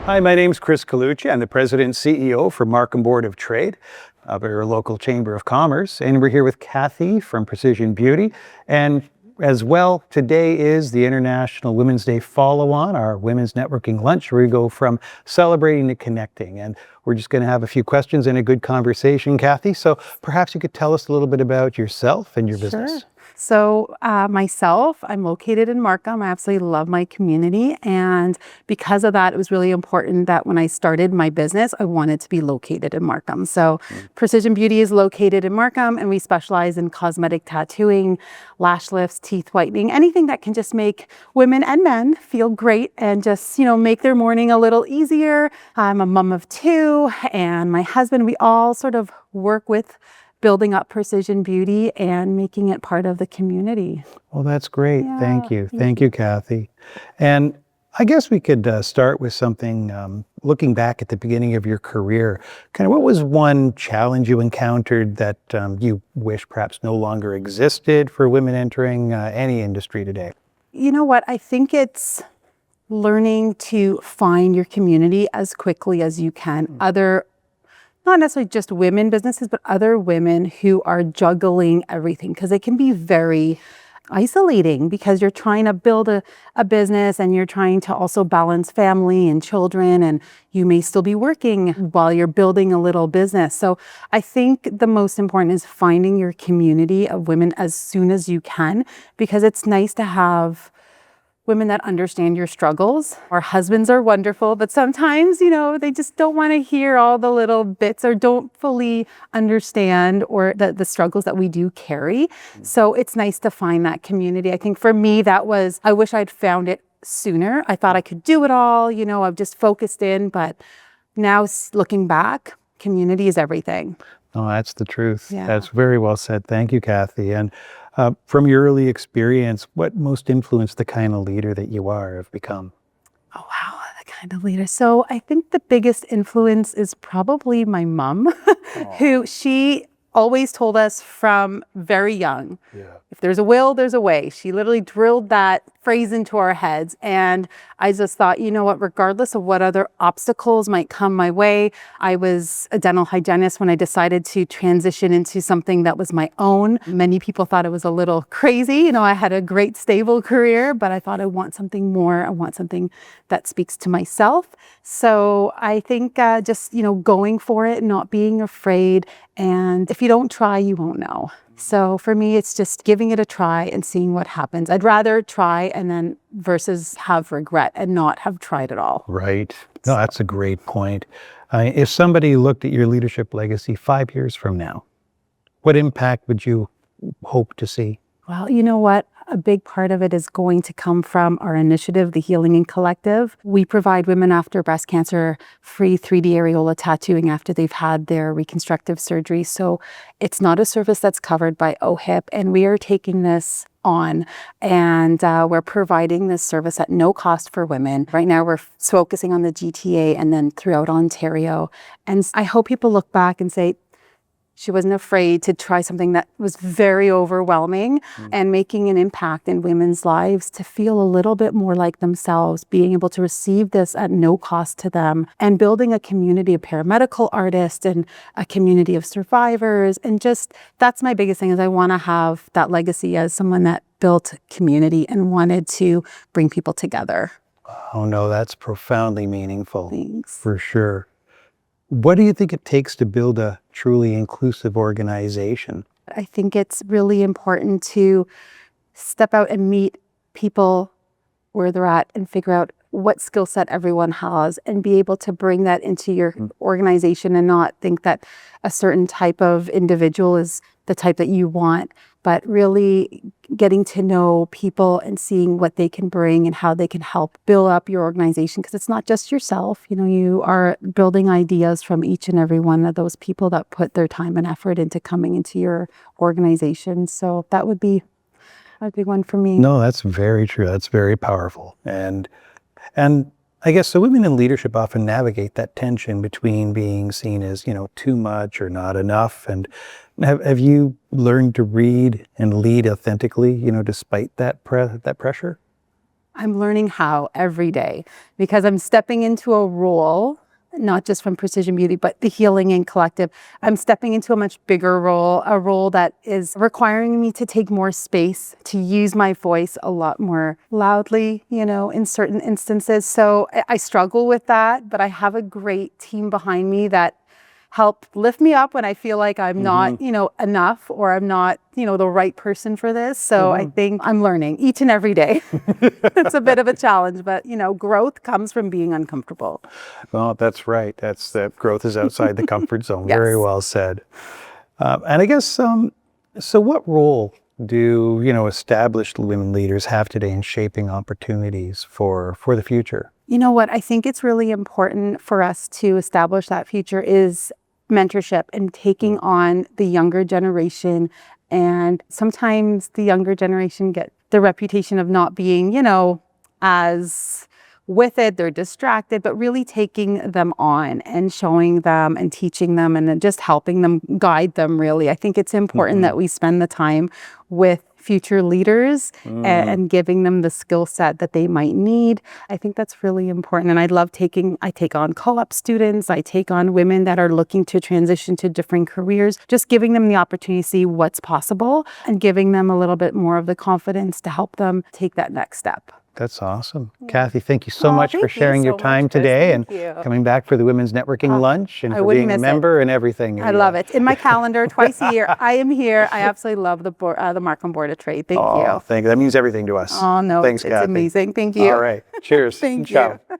Hi, my name's Chris Colucci. I'm the President and CEO for Markham Board of Trade of our local Chamber of Commerce. And we're here with Cathy from Precision Beauty. And as well, today is the International Women's Day follow-on, our Women's Networking Lunch, where we go from celebrating to connecting. And we're just going to have a few questions and a good conversation, Cathy. So perhaps you could tell us a little bit about yourself and your business. So myself, I'm located in Markham. I absolutely love my community. And because of that, it was really important that when I started my business, I wanted to be located in Markham. So Precision Beauty is located in Markham, and we specialize in cosmetic tattooing, lash lifts, teeth whitening, anything that can just make women and men feel great and just, make their morning a little easier. I'm a mom of two, and my husband, we all sort of work with building up Precision Beauty and making it part of the community. Well, that's great. Yeah, Thank you. Thank you, Cathy. And I guess we could start with something, looking back at the beginning of your career, kind of what was one challenge you encountered that you wish perhaps no longer existed for women entering any industry today? You know what? I think it's learning to find your community as quickly as you can. Not necessarily just women businesses, but other women who are juggling everything, because it can be very isolating because you're trying to build a business and you're trying to also balance family and children, and you may still be working while you're building a little business. So I think the most important is finding your community of women as soon as you can, because it's nice to have women that understand your struggles. Our husbands are wonderful, but sometimes, they just don't want to hear all the little bits or don't fully understand or the struggles that we do carry. So it's nice to find that community. I think for me, I wish I'd found it sooner. I thought I could do it all, I've just focused in, but now looking back, community is everything. Oh, that's the truth. Yeah. That's very well said. Thank you, Cathy. And from your early experience, what most influenced the kind of leader that you have become? Oh, wow, the kind of leader. So I think the biggest influence is probably my mom, who she always told us from very young, if there's a will, there's a way. She literally drilled that phrase into our heads. And I just thought, regardless of what other obstacles might come my way, I was a dental hygienist when I decided to transition into something that was my own. Many people thought it was a little crazy. I had a great stable career, but I thought I want something more. I want something that speaks to myself. So I think just, going for it, not being afraid. And if you don't try, you won't know. So for me, it's just giving it a try and seeing what happens. I'd rather try and then versus have regret and not have tried at all. Right. No, that's a great point. If somebody looked at your leadership legacy 5 years from now, what impact would you hope to see? Well, you know what? A big part of it is going to come from our initiative, the Healing and Collective. We provide women after breast cancer free 3D areola tattooing after they've had their reconstructive surgery. So it's not a service that's covered by OHIP, and we are taking this on, and we're providing this service at no cost for women. Right now we're focusing on the GTA and then throughout Ontario. And I hope people look back and say, she wasn't afraid to try something that was very overwhelming and making an impact in women's lives to feel a little bit more like themselves, being able to receive this at no cost to them, and building a community of paramedical artists and a community of survivors. And just, that's my biggest thing, is I want to have that legacy as someone that built community and wanted to bring people together. Oh no, that's profoundly meaningful. Thanks. For sure. What do you think it takes to build a truly inclusive organization? I think it's really important to step out and meet people where they're at and figure out what skill set everyone has and be able to bring that into your organization and not think that a certain type of individual is the type that you want, but really getting to know people and seeing what they can bring and how they can help build up your organization. Because it's not just yourself, you are building ideas from each and every one of those people that put their time and effort into coming into your organization. So that would be a big one for me. No, that's very true. That's very powerful. And I guess so women in leadership often navigate that tension between being seen as, too much or not enough. And have you learned to read and lead authentically, despite that pressure? I'm learning how every day, because I'm stepping into a role, not just from Precision Beauty, but the Healing and Collective. I'm stepping into a much bigger role, a role that is requiring me to take more space, to use my voice a lot more loudly, in certain instances. So I struggle with that, but I have a great team behind me that help lift me up when I feel like I'm not, enough, or I'm not, the right person for this. So I think I'm learning each and every day. It's a bit of a challenge, but growth comes from being uncomfortable. Well, that's right. That growth is outside the comfort zone. Yes. Very well said. And I guess, so what role do, established women leaders have today in shaping opportunities for the future? You know what? I think it's really important for us to establish that future is mentorship and taking on the younger generation. And sometimes the younger generation get the reputation of not being, as with it, they're distracted, but really taking them on and showing them and teaching them and then just helping them, guide them, really. I think it's important that we spend the time with future leaders and giving them the skill set that they might need. I think that's really important. And I take on co-op students, I take on women that are looking to transition to different careers, just giving them the opportunity to see what's possible and giving them a little bit more of the confidence to help them take that next step. That's awesome. Cathy, thank you so much for sharing your time Chris. today Thank and you. coming back for the Women's Networking Lunch and I for wouldn't being a miss it. member and everything. I love it. In my calendar, twice a year, I am here. I absolutely love the Markham Board of Trade. Thank you. That means everything to us. Oh, no, Thanks, it's Cathy. amazing. Thank you. All right. Cheers. Thank Ciao. you.